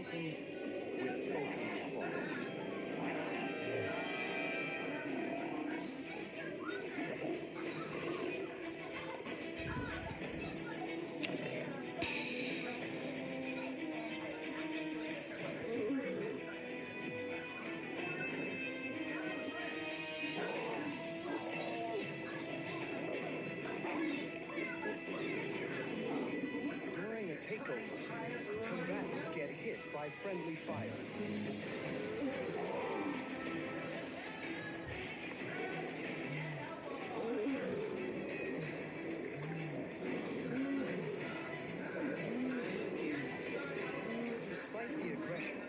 mountain with ocean claws. During a takeover, combatants get hit by friendly fire. Despite the aggression,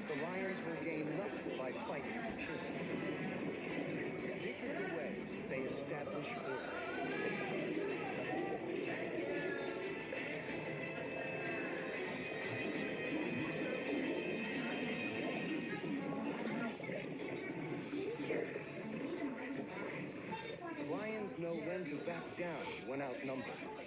the lions will gain nothing by fighting to kill. This is the way they establish order. Lions know when to back down when outnumbered.